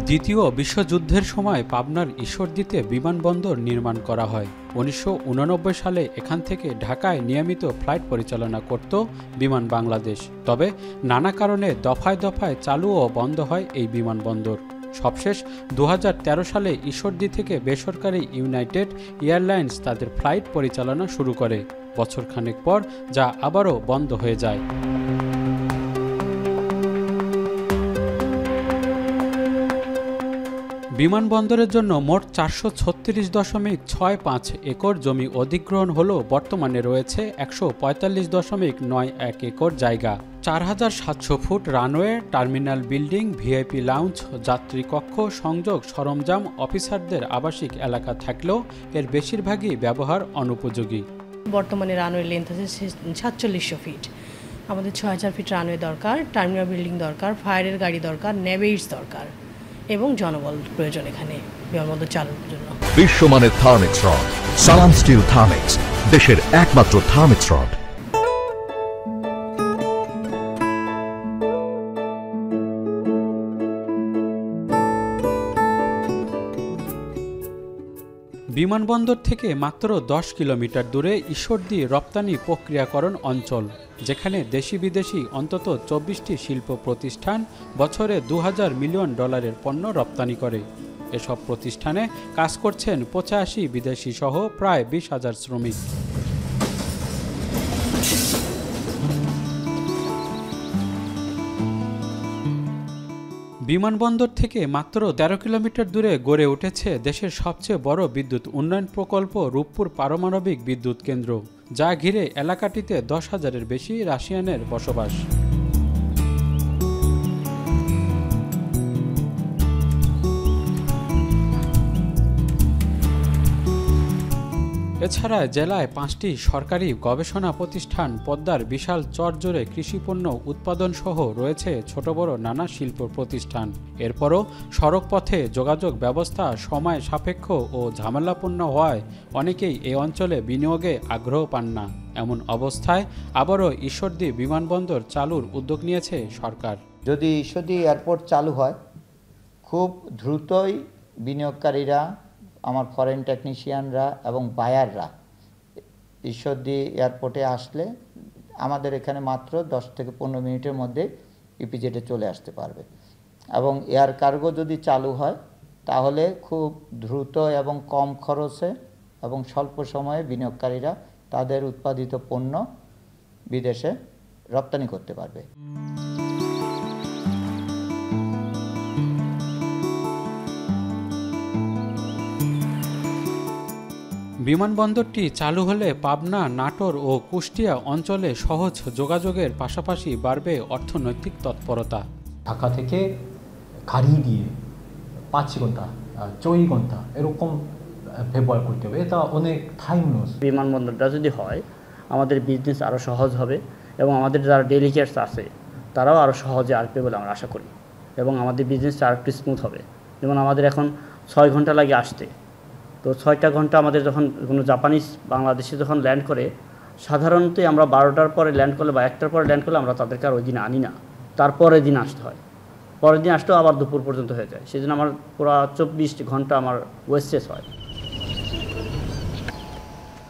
দ্বিতীয় বিশ্বযুদ্ধের সময় পাবনার ঈশ্বরদীতে বিমানবন্দর নির্মাণ করা হয়। ১৯৮৯ সালে এখান থেকে ঢাকায় নিয়মিত ফ্লাইট পরিচালনা করত বিমান বাংলাদেশ। তবে নানা কারণে দফায় দফায় চালু ও বন্ধ হয় এই বিমানবন্দর। সবশেষ ২০১৩ সালে ঈশ্বরদী থেকে বেসরকারি ইউনাইটেড এয়ারলাইন্স তাদের ফ্লাইট পরিচালনা শুরু করে। বছরখানেক পর যা আবারও বন্ধ হয়ে যায়। বিমানবন্দরের জন্য মোট ৪৩৬.৬৫ একর জমি অধিগ্রহণ হলেও বর্তমানে রয়েছে ১৪৫.৯১ একর জায়গা। ৪৭০০ foot runway, terminal building, VIP lounge, যাত্রী কক্ষ, সংযোগ সরঞ্জাম, অফিসারদের আবাসিক এলাকা থাকলেও এর বেশিরভাগই ব্যবহার অনুপযোগী। বর্তমানে রানওয়ে লেন্থ আছে ৪৭০০ ফিট। আমাদের ৬০০০ ফিট রানওয়ে দরকার, টার্মিনাল বিল্ডিং দরকার, ফায়ারের গাড়ি দরকার, নেভিস দরকার এবং জনবল প্রয়োজন এখানে বিমানবন্দর চালুর জন্য। বিশ্বমানের থার্মিক্স রড, সালাম স্টিল থার্মিক্স, দেশের একমাত্র থার্মিক্স রড। বিমানবন্দর থেকে মাত্র ১০ কিলোমিটার দূরে ঈশ্বরদী রপ্তানি প্রক্রিয়াকরণ অঞ্চল, যেখানে দেশি বিদেশি অন্তত ২৪টি শিল্প প্রতিষ্ঠান বছরে $২০০০ মিলিয়ন পণ্য রপ্তানি করে। এসব প্রতিষ্ঠানে কাজ করছেন ৮৫ বিদেশি সহ প্রায় ২০,০০০ শ্রমিক। বিমানবন্দর থেকে মাত্র ১৩ কিলোমিটার দূরে গড়ে উঠেছে দেশের সবচেয়ে বড় বিদ্যুৎ উন্নয়ন প্রকল্প রূপপুর পারমাণবিক বিদ্যুৎ কেন্দ্র, যা ঘিরে এলাকাটিতে ১০,০০০-এর বেশি রাশিয়ানের বসবাস। এছাড়া জেলায় ৫টি সরকারি গবেষণা প্রতিষ্ঠান, পদ্মার বিশাল চর জুড়ে কৃষিপণ্য উৎপাদন সহ রয়েছে ছোট বড় নানা শিল্প প্রতিষ্ঠান। এরপরও সড়ক পথে যোগাযোগ ব্যবস্থা সময় সাপেক্ষ ও ঝামেলাপূর্ণ হওয়ায় অনেকেই এই অঞ্চলে বিনিয়োগে আগ্রহ পান না। এমন অবস্থায় আবারও ঈশ্বরদী বিমানবন্দর চালুর উদ্যোগ নিয়েছে সরকার। যদি ঈশ্বরদী এয়ারপোর্ট চালু হয়, খুব দ্রুতই বিনিয়োগকারীরা, আমার ফরেন টেকনিশিয়ানরা এবং বায়াররা ঈশ্বরদী এয়ারপোর্টে আসলে আমাদের এখানে মাত্র ১০ থেকে ১৫ মিনিটের মধ্যে ইপিজেডে চলে আসতে পারবে। এবং এয়ার কার্গো যদি চালু হয় তাহলে খুব দ্রুত এবং কম খরচে এবং স্বল্প সময়ে বিনিয়োগকারীরা তাদের উৎপাদিত পণ্য বিদেশে রপ্তানি করতে পারবে। বিমানবন্দরটি চালু হলে পাবনা, নাটোর ও কুষ্টিয়া অঞ্চলে সহজ যোগাযোগের পাশাপাশি বাড়বে অর্থনৈতিক তৎপরতা। ঢাকা থেকে গাড়ি দিয়ে ৫ ঘন্টা ৪ ঘন্টা এরকম ব্যবহার করতে হবে, এটা অনেক টাইম লস। বিমানবন্দরটা যদি হয় আমাদের বিজনেস আরও সহজ হবে এবং আমাদের যারা ডেলিগেটস আছে তারাও আরও সহজে আসবে বলে আমরা আশা করি এবং আমাদের বিজনেসটা আরও একটু স্মুথ হবে। যেমন আমাদের এখন ৬ ঘন্টা লাগে আসতে, তো ৬টা ঘন্টা আমাদের যখন কোনো জাপানিজ বাংলাদেশে যখন ল্যান্ড করে, সাধারণত আমরা ১২টার পরে ল্যান্ড করলে বা ১টার পরে ল্যান্ড করলে আমরা তাদেরকে আর ওই দিন আনি না, তারপরের দিন আসতে হয়। পরের দিন আসতেও আবার দুপুর পর্যন্ত হয়ে যায়, সেই জন্য আমার পুরো ২৪ ঘন্টা আমার ওয়েস্টেজ হয়।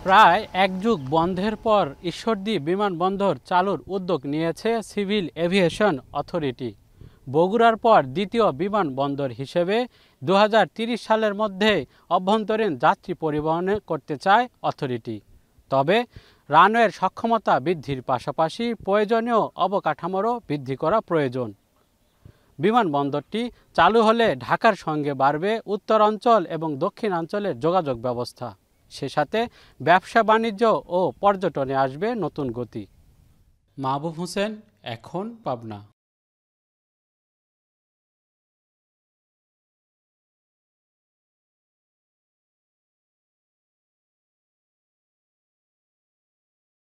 প্রায় এক যুগ বন্ধের পর ঈশ্বরদী বিমানবন্দর চালুর উদ্যোগ নিয়েছে সিভিল এভিয়েশন অথরিটি। বগুড়ার পর দ্বিতীয় বিমানবন্দর হিসেবে ২০৩০ সালের মধ্যে অভ্যন্তরীণ যাত্রী পরিবহন করতে চায় অথরিটি। তবে রানওয়ের সক্ষমতা বৃদ্ধির পাশাপাশি প্রয়োজনীয় অবকাঠামোরও বৃদ্ধি করা প্রয়োজন। বিমানবন্দরটি চালু হলে ঢাকার সঙ্গে বাড়বে উত্তরাঞ্চল এবং দক্ষিণাঞ্চলের যোগাযোগ ব্যবস্থা, সে সাথে ব্যবসা বাণিজ্য ও পর্যটনে আসবে নতুন গতি। মাহবুব হোসেন, এখন পাবনা।